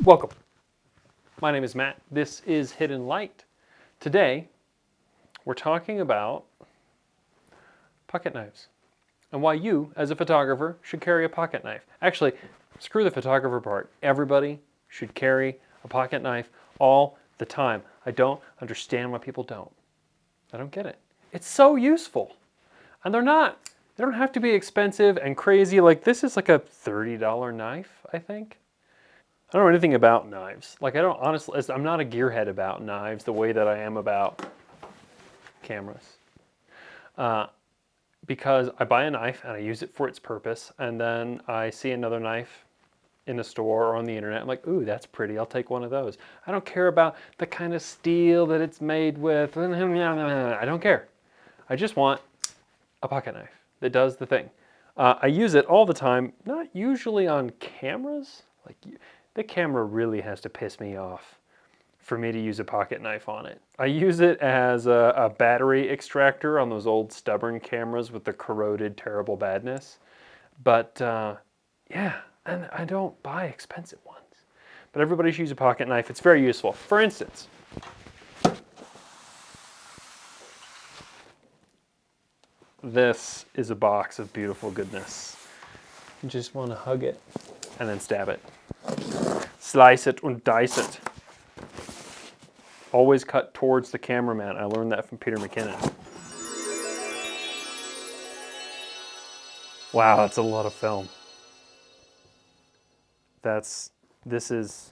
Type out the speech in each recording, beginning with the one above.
Welcome. My name is Matt. This is Hidden Light. Today, we're talking about pocket knives and why you, as a photographer, should carry a pocket knife. Actually, screw the photographer part. Everybody should carry a pocket knife all the time. I don't understand why people don't. I don't get it. It's so useful. And they don't have to be expensive and crazy. Like, this is like a $30 knife, I think. I don't know anything about knives. Like, honestly, I'm not a gearhead about knives the way that I am about cameras. Because I buy a knife and I use it for its purpose, and then I see another knife in a store or on the internet. I'm like, ooh, that's pretty. I'll take one of those. I don't care about the kind of steel that it's made with. I don't care. I just want a pocket knife that does the thing. I use it all the time, not usually on cameras. Like, the camera really has to piss me off for me to use a pocket knife on it. I use it as a battery extractor on those old stubborn cameras with the corroded, terrible badness. But yeah, and I don't buy expensive ones. But everybody should use a pocket knife. It's very useful. For instance, this is a box of beautiful goodness. You just want to hug it and then stab it. Slice it and dice it. Always cut towards the cameraman. I learned that from Peter McKinnon. Wow, that's a lot of film. This is...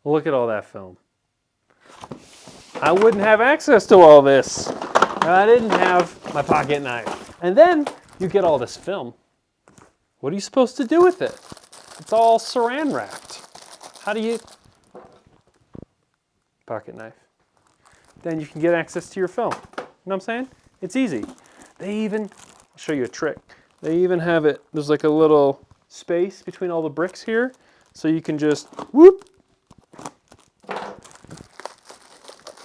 Look at all that film. I wouldn't have access to all this if I didn't have my pocket knife. And then you get all this film. What are you supposed to do with it? It's all saran wrapped. How do you... Pocket knife. Then you can get access to your film. You know what I'm saying? It's easy. They even... I'll show you a trick. They even have it... There's like a little space between all the bricks here. So you can just... Whoop!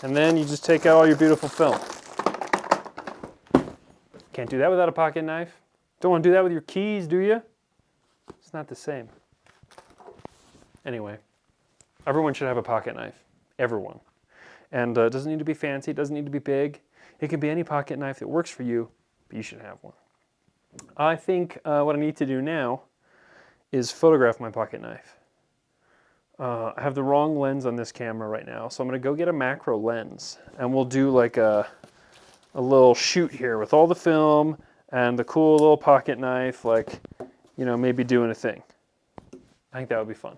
And then you just take out all your beautiful film. Can't do that without a pocket knife. Don't want to do that with your keys, do you? It's not the same. Anyway, everyone should have a pocket knife. Everyone. And it doesn't need to be fancy. It doesn't need to be big. It can be any pocket knife that works for you, but you should have one. I think what I need to do now is photograph my pocket knife. I have the wrong lens on this camera right now, so I'm going to go get a macro lens, and we'll do like a little shoot here with all the film and the cool little pocket knife, like, you know, maybe doing a thing. I think that would be fun.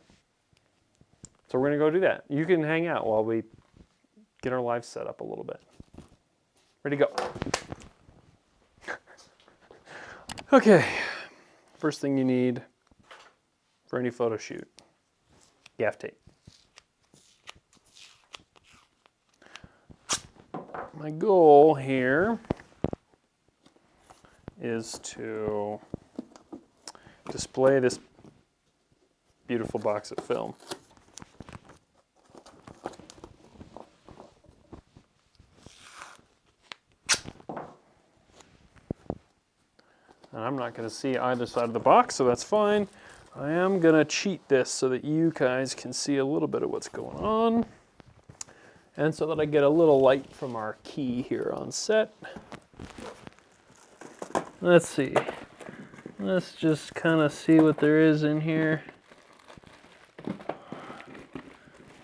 So we're going to go do that. You can hang out while we get our lives set up a little bit. Ready to go. Okay, first thing you need for any photo shoot. Gaff tape. My goal here is to display this beautiful box of film. And I'm not going to see either side of the box, so that's fine. I am going to cheat this so that you guys can see a little bit of what's going on. And so that I get a little light from our key here on set. Let's see. Let's just kind of see what there is in here.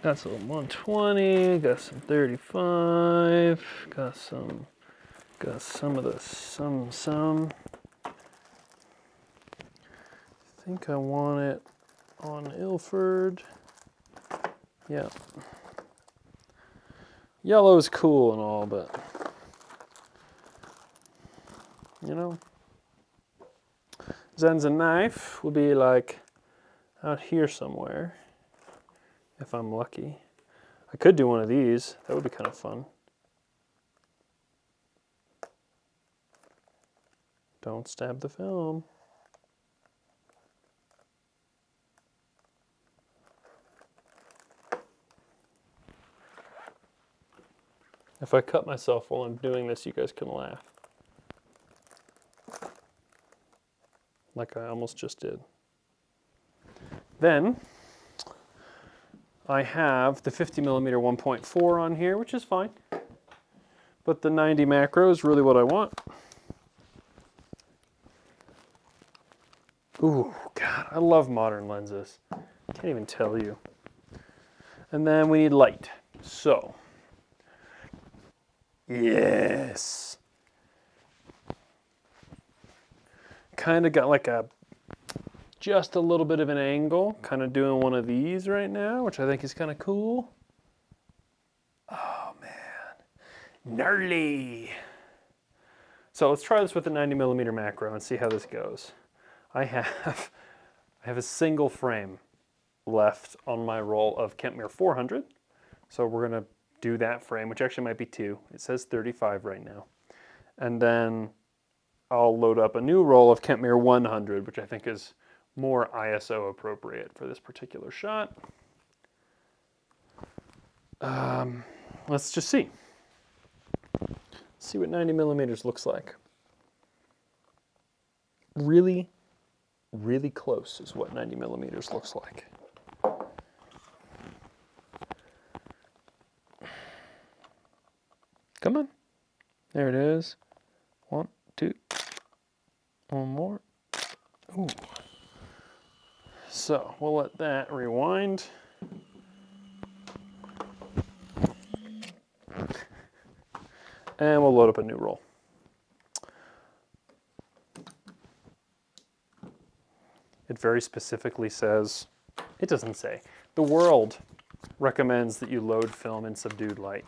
Got some 120, got some 35, got some of the some. I think I want it on Ilford. Yeah. Yellow is cool and all, but you know, Zen's knife will be like out here somewhere if I'm lucky. I could do one of these. That would be kind of fun. Don't stab the film. If I cut myself while I'm doing this, you guys can laugh. like I almost just did. Then I have the 50mm 1.4 on here, which is fine. But the 90 macro is really what I want. Ooh, God, I love modern lenses. Can't even tell you. And then we need light. So, yes. Kind of got like just a little bit of an angle. Kind of doing one of these right now, which I think is kind of cool. Oh, man. Gnarly. So let's try this with the 90mm macro and see how this goes. I have a single frame left on my roll of Kentmere 400. So we're going to do that frame, which actually might be 2. It says 35 right now. And then I'll load up a new roll of Kentmere 100, which I think is more ISO appropriate for this particular shot. Let's just see. See what 90mm looks like. Really, really close is what 90mm looks like. Come on. There it is. 1, 2. One more. Ooh. So we'll let that rewind. And we'll load up a new roll. It very specifically says, it doesn't say, the world recommends that you load film in subdued light.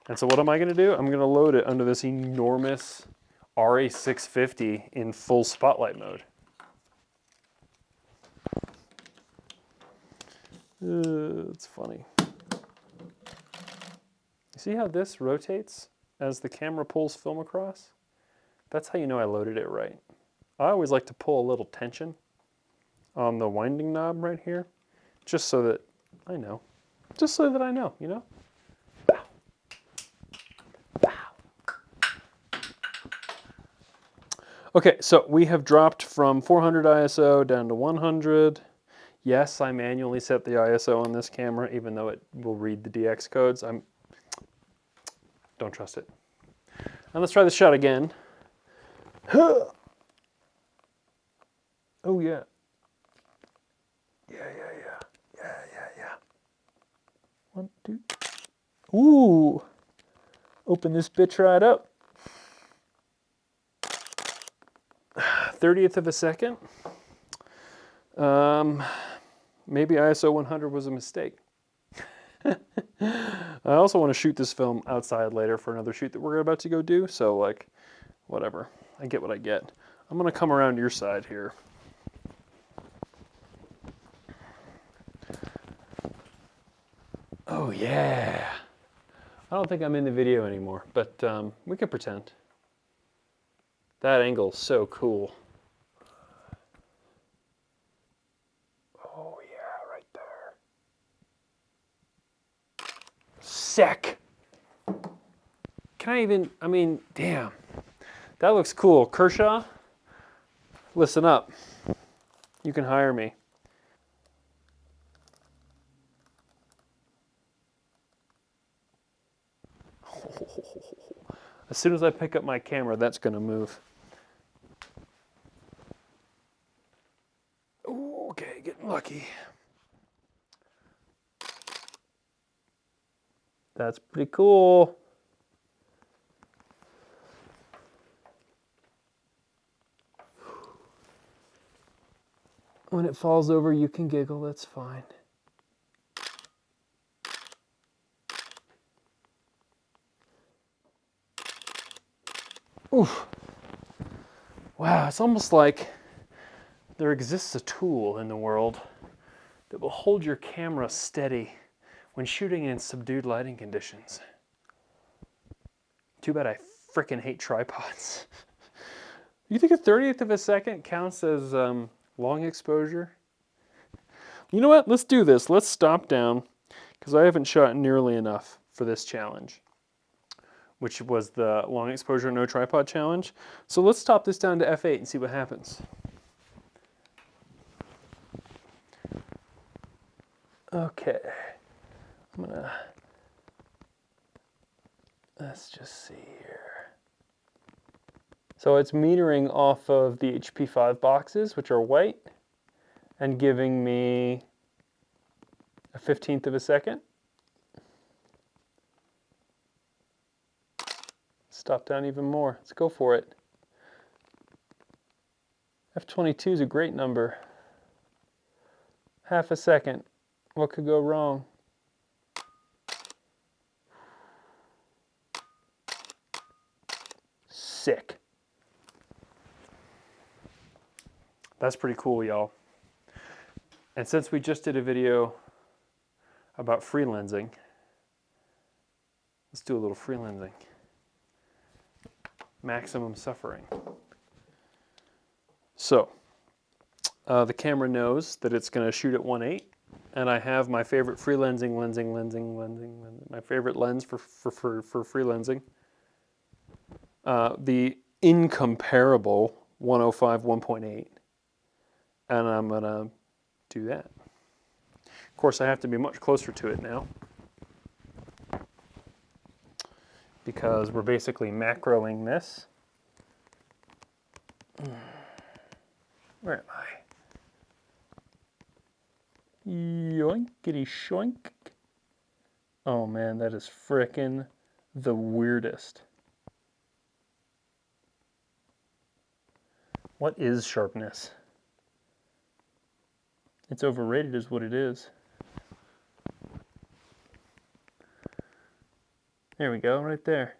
And so what am I going to do? I'm going to load it under this enormous RA650 in full spotlight mode. It's funny. See how this rotates as the camera pulls film across? That's how you know I loaded it right. I always like to pull a little tension on the winding knob right here, just so that I know. Just so that I know, you know? Bow. Bow. Okay, so we have dropped from 400 ISO down to 100. Yes, I manually set the ISO on this camera, even though it will read the DX codes. Don't trust it. And let's try this shot again. Oh yeah. Yeah. 1, 2. Ooh. Open this bitch right up. 30th of a second. Maybe ISO 100 was a mistake. I also want to shoot this film outside later for another shoot that we're about to go do, so like, whatever. I get what I get. I'm going to come around your side here. Oh yeah. I don't think I'm in the video anymore, but we can pretend. That angle's so cool. Oh yeah, right there. Sick. Can I even, I mean, damn. That looks cool. Kershaw, listen up. You can hire me. As soon as I pick up my camera, that's going to move. Ooh, okay, getting lucky. That's pretty cool. When it falls over, you can giggle, that's fine. Oof. Wow, it's almost like there exists a tool in the world that will hold your camera steady when shooting in subdued lighting conditions. Too bad I frickin' hate tripods. You think a 30th of a second counts as long exposure? You know what? Let's do this. Let's stop down, because I haven't shot nearly enough for this challenge. which was the long exposure, no tripod challenge. So let's top this down to F8 and see what happens. Okay, let's just see here. So it's metering off of the HP5 boxes, which are white, and giving me a 1/15 of a second. Stop down even more. Let's go for it. F22 is a great number. Half a second. What could go wrong? Sick. That's pretty cool, y'all. And since we just did a video about freelensing, let's do a little freelensing. Maximum suffering. So, the camera knows that it's going to shoot at 1.8, and I have my favorite freelensing, my favorite lens for freelensing. The incomparable 105 1.8, and I'm going to do that. Of course, I have to be much closer to it now, because we're basically macroing this. Where am I? Yoinkity shoink. Oh man, that is frickin' the weirdest. What is sharpness? It's overrated is what it is. There we go, right there.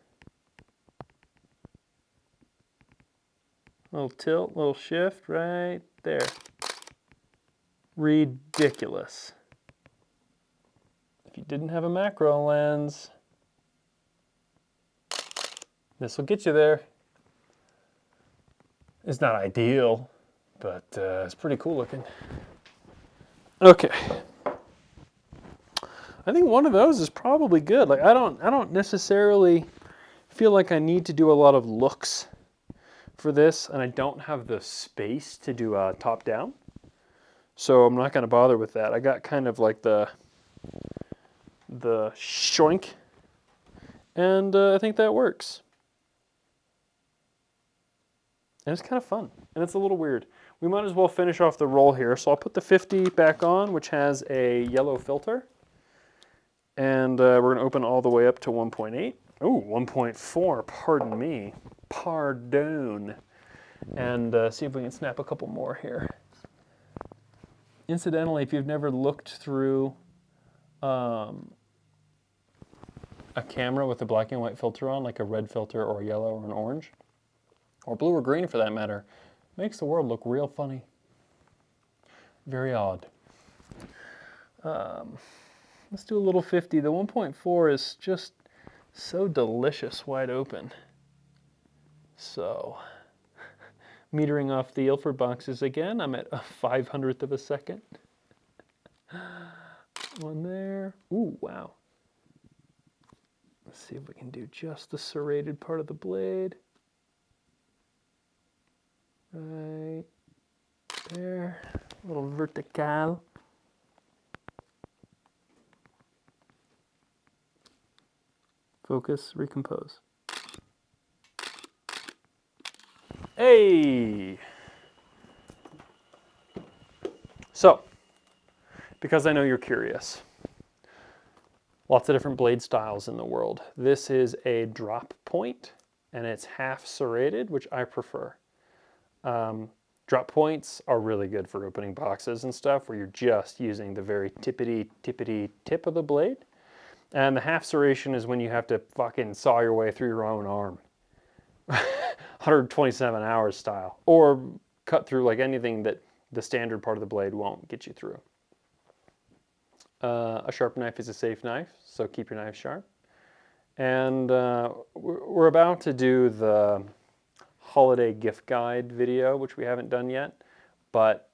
Little tilt, little shift, right there. Ridiculous. If you didn't have a macro lens, this will get you there. It's not ideal, but it's pretty cool looking. Okay. I think one of those is probably good. Like I don't necessarily feel like I need to do a lot of looks for this, and I don't have the space to do a top down. So I'm not going to bother with that. I got kind of like the shoink, and I think that works. And it's kind of fun, and it's a little weird. We might as well finish off the roll here. So I'll put the 50 back on, which has a yellow filter. And we're going to open all the way up to 1.8. Oh, 1.4, pardon me. Pardon. And see if we can snap a couple more here. Incidentally, if you've never looked through a camera with a black and white filter on, like a red filter or a yellow or an orange, or blue or green for that matter, makes the world look real funny. Very odd. Let's do a little 50. The 1.4 is just so delicious wide open. So, metering off the Ilford boxes again, I'm at a 500th of a second. One there. Ooh, wow. Let's see if we can do just the serrated part of the blade. Right there. A little vertical. Focus, recompose. Hey! So, because I know you're curious, lots of different blade styles in the world. This is a drop point, and it's half serrated, which I prefer. Drop points are really good for opening boxes and stuff, where you're just using the very tippity tip of the blade. And the half serration is when you have to fucking saw your way through your own arm. 127 hours style. Or cut through like anything that the standard part of the blade won't get you through. A sharp knife is a safe knife, so keep your knife sharp. And we're about to do the holiday gift guide video, which we haven't done yet. But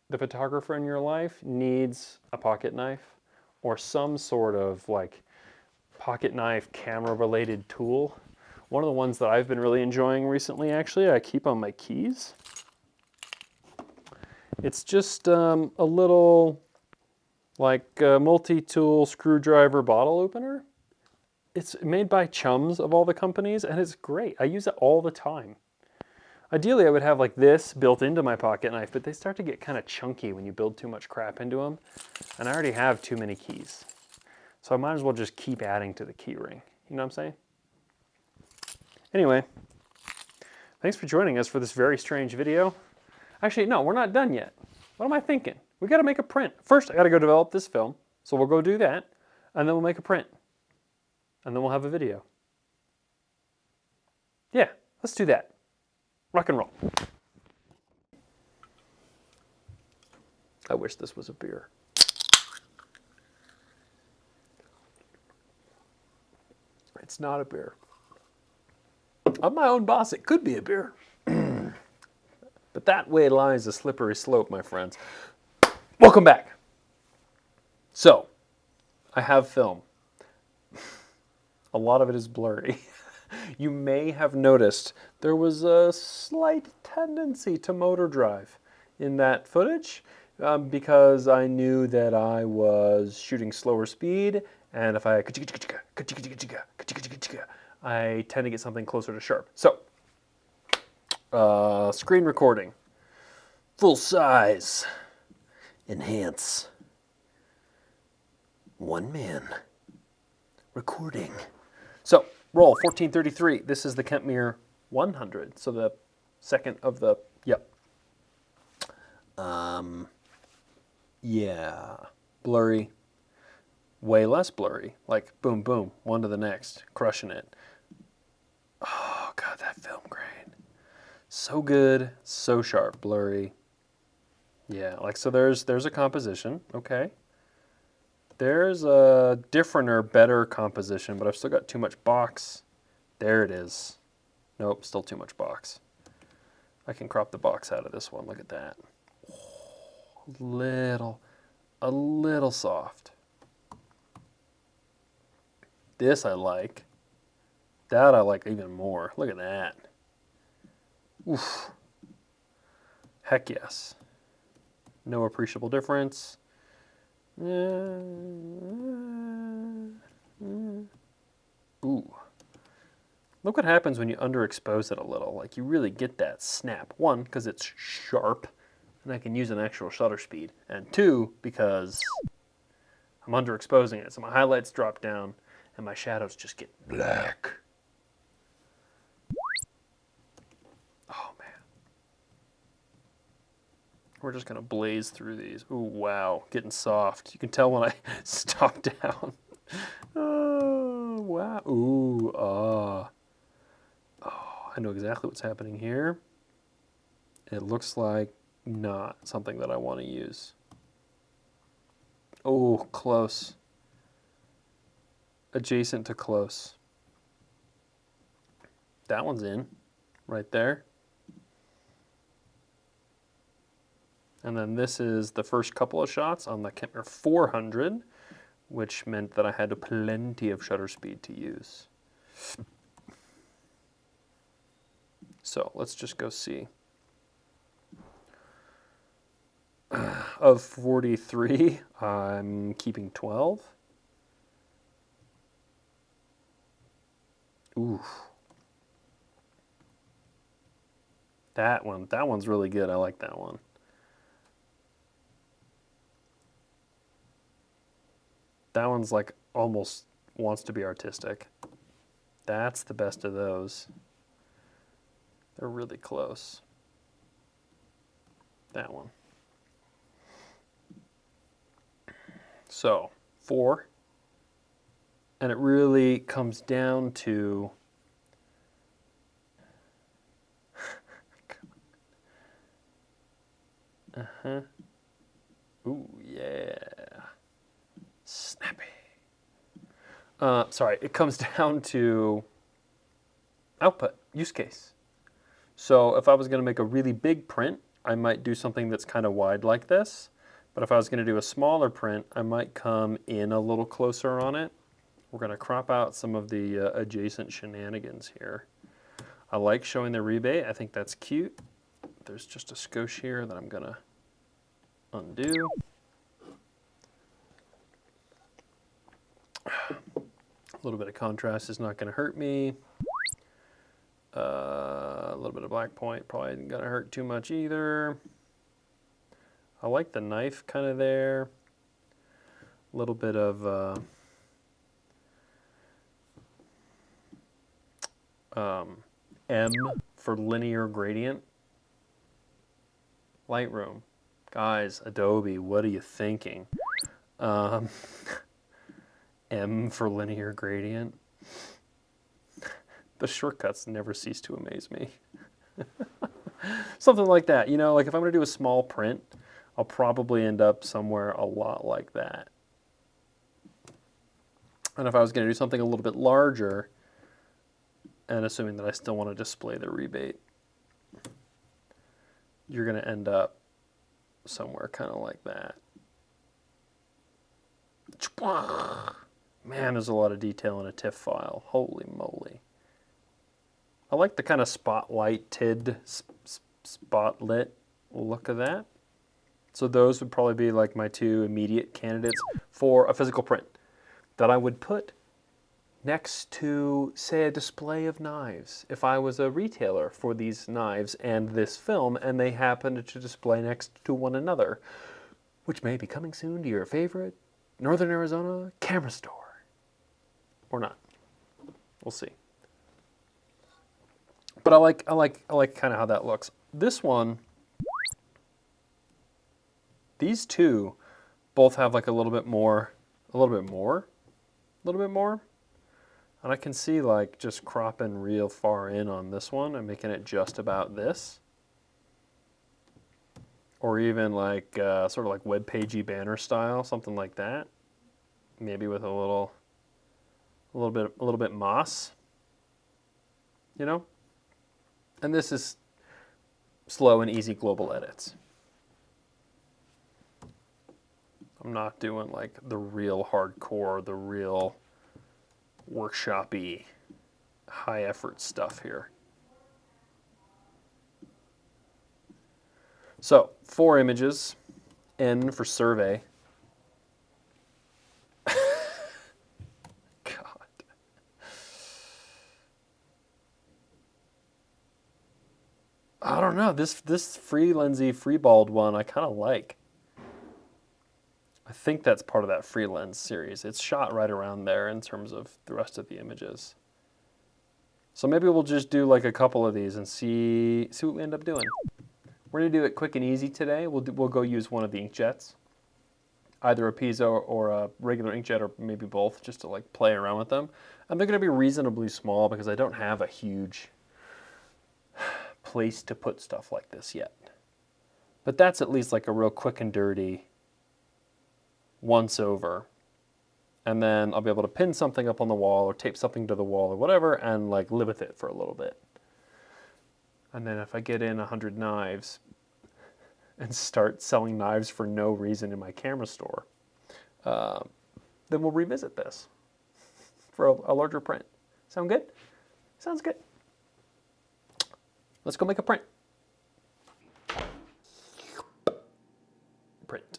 the photographer in your life needs a pocket knife, or some sort of like pocket knife camera related tool. One of the ones that I've been really enjoying recently, actually, I keep on my keys. It's just a little like multi-tool screwdriver bottle opener. It's made by Chums of all the companies, and it's great. I use it all the time. Ideally, I would have like this built into my pocket knife, but they start to get kind of chunky when you build too much crap into them. And I already have too many keys. So I might as well just keep adding to the key ring. You know what I'm saying? Anyway, thanks for joining us for this very strange video. Actually, no, we're not done yet. What am I thinking? We got to make a print. First, I got to go develop this film. So we'll go do that, and then we'll make a print. And then we'll have a video. Yeah, let's do that. Rock and roll. I wish this was a beer. It's not a beer. I'm my own boss. It could be a beer. But that way lies a slippery slope, my friends. Welcome back. So, I have film. A lot of it is blurry. You may have noticed there was a slight tendency to motor drive in that footage because I knew that I was shooting slower speed, and if I tend to get something closer to sharp. So, screen recording, full size, enhance, one man, recording. So, roll 1433. This is the Kentmere 100. So the second of the, yep. Yeah, blurry, way less blurry. Like boom, boom, one to the next, crushing it. Oh God, that film grain. So good, so sharp, blurry. Yeah, like so there's a composition, okay. There's a different or better composition, but I've still got too much box. There it is. Nope, still too much box. I can crop the box out of this one. Look at that. Oh, a little soft. This I like. That I like even more. Look at that. Oof. Heck yes. No appreciable difference. Ooh. Look what happens when you underexpose it a little. Like you really get that snap. One, because it's sharp, and I can use an actual shutter speed. And two, because I'm underexposing it. So my highlights drop down, and my shadows just get black. Oh, man. We're just going to blaze through these. Ooh, wow. Getting soft. You can tell when I stop down. Oh, wow. Ooh, ah. Oh, I know exactly what's happening here. It looks like not something that I want to use. Oh, close. Adjacent to close. That one's in, right there. And then this is the first couple of shots on the Kentmere 400, which meant that I had plenty of shutter speed to use. So let's just go see. Of 43, I'm keeping 12. Ooh. That one's really good. I like that one. That one's like almost wants to be artistic. That's the best of those. They're really close. That one. So, 4. And it really comes down to ooh, yeah. Snappy. Sorry, it comes down to output, use case. So if I was going to make a really big print, I might do something that's kind of wide like this. But if I was going to do a smaller print, I might come in a little closer on it. We're going to crop out some of the adjacent shenanigans here. I like showing the rebate. I think that's cute. There's just a skosh here that I'm going to undo. A little bit of contrast is not going to hurt me. A little bit of black point probably isn't going to hurt too much either. I like the knife kind of there. A little bit of M for linear gradient. Lightroom. Guys, Adobe, what are you thinking? M for linear gradient. The shortcuts never cease to amaze me. Something like that. You know, like if I'm going to do a small print, I'll probably end up somewhere a lot like that. And if I was going to do something a little bit larger, and assuming that I still want to display the rebate, you're going to end up somewhere kind of like that. Man, there's a lot of detail in a TIFF file. Holy moly. I like the kind of spotlighted, spotlit look of that. So those would probably be like my two immediate candidates for a physical print that I would put next to, say, a display of knives. If I was a retailer for these knives and this film, and they happened to display next to one another, which may be coming soon to your favorite Northern Arizona camera store. Or not. We'll see. But I like kind of how that looks. This one, these two both have like a little bit more. And I can see like just cropping real far in on this one and making it just about this. Or even like sort of like web pagey banner style, something like that. Maybe with a little bit moss, you know? And this is slow and easy global edits. I'm not doing like the real hardcore, the real workshop-y, high effort stuff here. So 4 images, N for survey. I don't know, this free lensy, free bald one I kind of like. I think that's part of that free lens series. It's shot right around there in terms of the rest of the images. So maybe we'll just do like a couple of these and see what we end up doing. We're gonna do it quick and easy today. We'll go use one of the inkjets, either a piezo or a regular inkjet, or maybe both, just to like play around with them. And they're gonna be reasonably small because I don't have a huge place to put stuff like this yet. But that's at least like a real quick and dirty once over. And then I'll be able to pin something up on the wall or tape something to the wall or whatever and like live with it for a little bit. And then if I get in 100 knives and start selling knives for no reason in my camera store, then we'll revisit this for a larger print. Sound good? Sounds good. Let's go make a print. Print.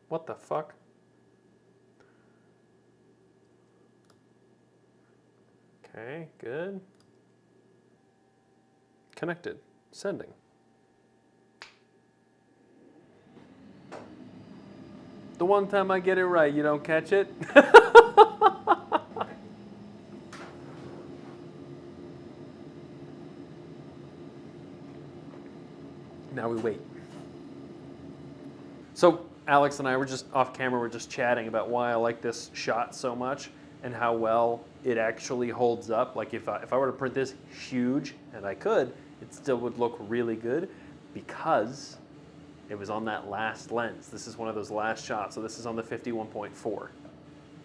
What the fuck? Okay, good. Connected. Sending. The one time I get it right, you don't catch it? Now we wait. So Alex and I were just off camera, we're just chatting about why I like this shot so much and how well it actually holds up. Like if I were to print this huge, and I could, it still would look really good because it was on that last lens. This is one of those last shots, so this is on the 51.4.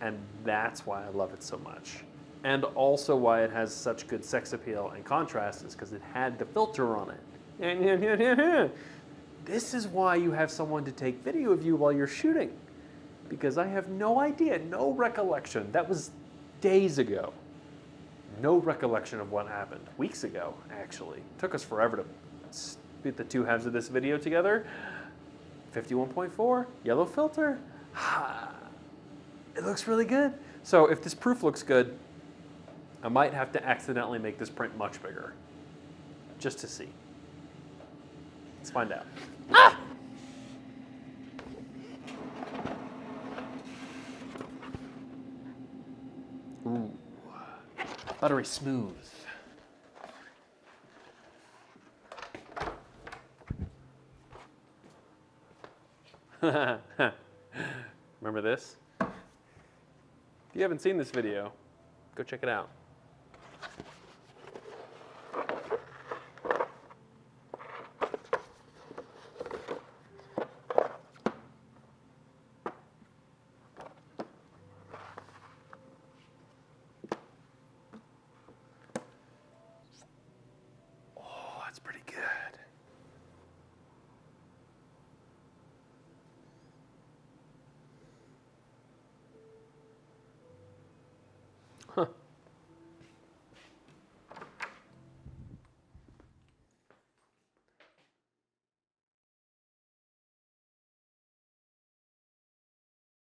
And that's why I love it so much. And also why it has such good sex appeal and contrast is because it had the filter on it. This is why you have someone to take video of you while you're shooting. Because I have no idea, no recollection. That was days ago. No recollection of what happened. Weeks ago, actually. It took us forever to spit the two halves of this video together. 51.4, yellow filter. It looks really good. So if this proof looks good, I might have to accidentally make this print much bigger. Just to see. Let's find out. Ah! Ooh. Buttery smooth. Remember this? If you haven't seen this video, go check it out. Oh, that's pretty good. Huh.